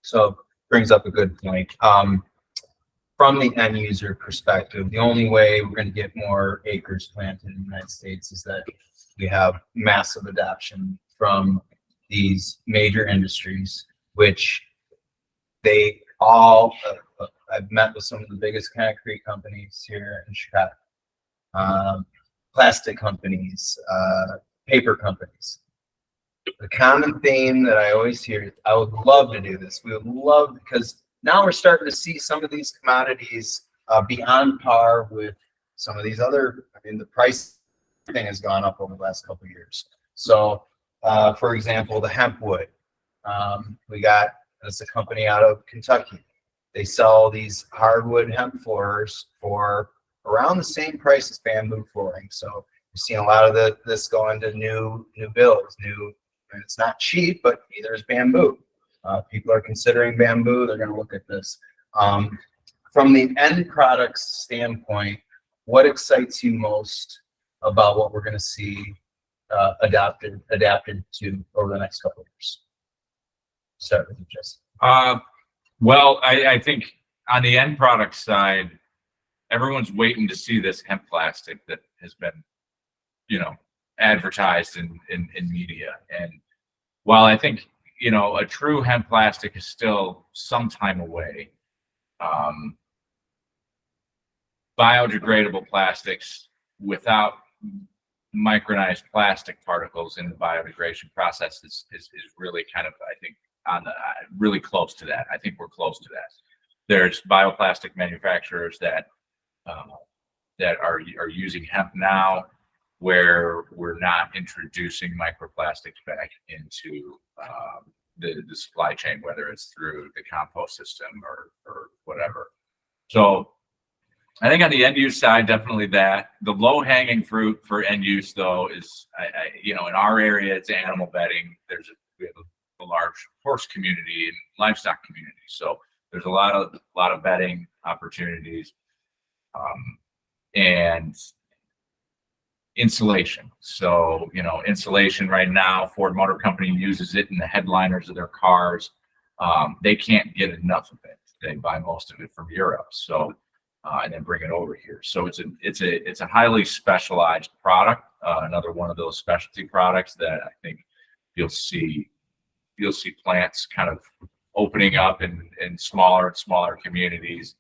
So brings up a good point. From the end user perspective, the only way we're going to get more acres planted in the United States is that we have massive adoption from these major industries, which they all, I've met with some of the biggest concrete companies here in Chicago, plastic companies, paper companies. The common theme that I always hear is, I would love to do this. We would love, because now we're starting to see some of these commodities be on par with some of these other, I mean, the price thing has gone up over the last couple of years. So, for example, the hemp wood, we got, it's a company out of Kentucky. They sell these hardwood hemp floors for around the same price as bamboo flooring. So you're seeing a lot of this go into new builds, and it's not cheap, but neither is bamboo. People are considering bamboo. They're going to look at this. From the end products standpoint, what excites you most about what we're going to see adapted to over the next couple of years? Start with you, Jesse. Well, I think on the end product side, everyone's waiting to see this hemp plastic that has been, advertised in media. And while I think, a true hemp plastic is still some time away, biodegradable plastics without micronized plastic particles in the biodegradation process is really kind of, I think, on the really close to that. I think we're close to that. There's bioplastic manufacturers that are using hemp now, where we're not introducing microplastics back into the supply chain, whether it's through the compost system or whatever. So I think on the end use side, definitely that. The low hanging fruit for end use, though, is in our area, it's animal bedding. We have a large horse community and livestock community, so there's a lot of bedding opportunities, and insulation. So insulation right now, Ford Motor Company uses it in the headliners of their cars. They can't get enough of it. They buy most of it from Europe, so and then bring it over here. So it's a highly specialized product. Another one of those specialty products that I think you'll see plants kind of opening up in smaller and smaller communities.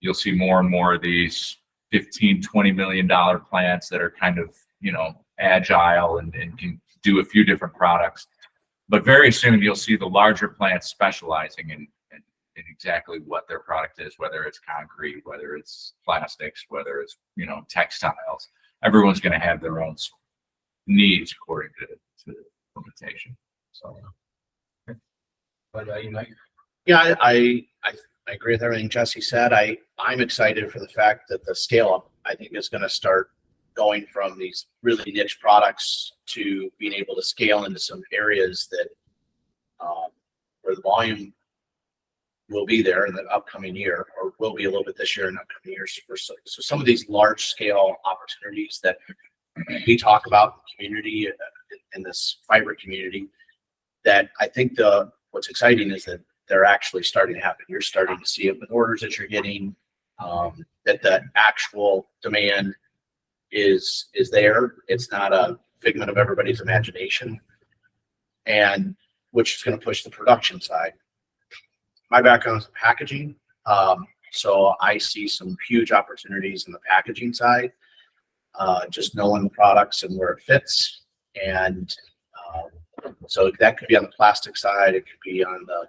You'll see more and more of these $15-20 million plants that are kind of agile and can do a few different products. But very soon you'll see the larger plants specializing in exactly what their product is, whether it's concrete, whether it's plastics, whether it's textiles. Everyone's going to have their own needs according to the implementation. So, But Mike? Yeah, I agree with everything Jesse said. I'm excited for the fact that the scale up, I think, is going to start going from these really niche products to being able to scale into some areas that where the volume will be there in the upcoming year, or will be a little bit this year and upcoming years. So some of these large scale opportunities that we talk about in the community, in this fiber community, that I think what's exciting is that they're actually starting to happen. You're starting to see it with orders that you're getting, that the actual demand is there. It's not a figment of everybody's imagination, and which is going to push the production side. My background is in packaging, so I see some huge opportunities in the packaging side, just knowing the products and where it fits. And so that could be on the plastic side, it could be on the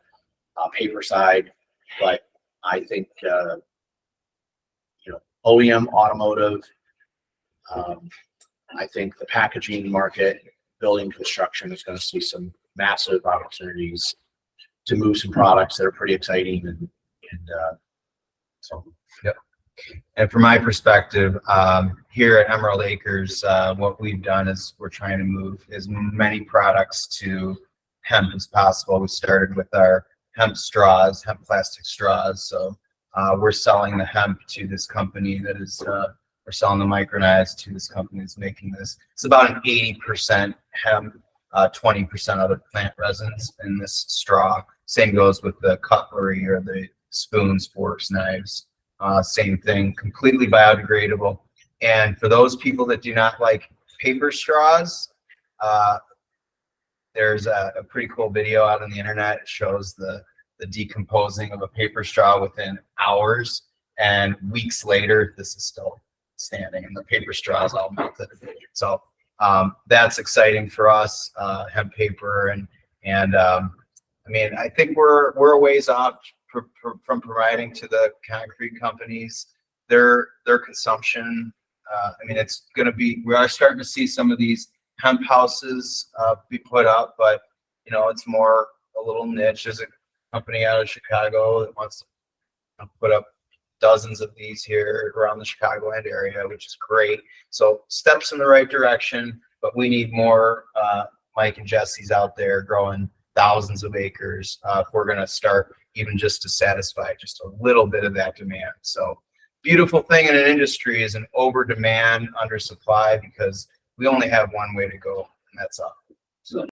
paper side, but I think OEM, automotive, I think the packaging market, building construction is going to see some massive opportunities to move some products that are pretty exciting, and so. Yep. And from my perspective, here at Emerald Acres, what we've done is we're trying to move as many products to hemp as possible. We started with our hemp straws, hemp plastic straws. So we're selling the hemp to this company that is, we're selling the micronized to this company that's making this. It's about an 80% hemp, 20% other plant resins in this straw. Same goes with the cutlery or the spoons, forks, knives. Same thing, completely biodegradable. And for those people that do not like paper straws, there's a pretty cool video out on the internet. It shows the decomposing of a paper straw within hours, and weeks later, this is still standing, and the paper straw is all melted. So that's exciting for us, hemp paper, and I mean, I think we're a ways off from providing to the concrete companies their consumption. I mean, it's going to be, we are starting to see some of these hemp houses be put up, but you know, it's more a little niche. There's a company out of Chicago that wants to put up dozens of these here around the Chicagoland area, which is great. So steps in the right direction, but we need more Mike and Jesse's out there growing thousands of acres if we're going to start even just to satisfy just a little bit of that demand. So beautiful thing in an industry is an over demand, under supply, because we only have one way to go, and that's up. So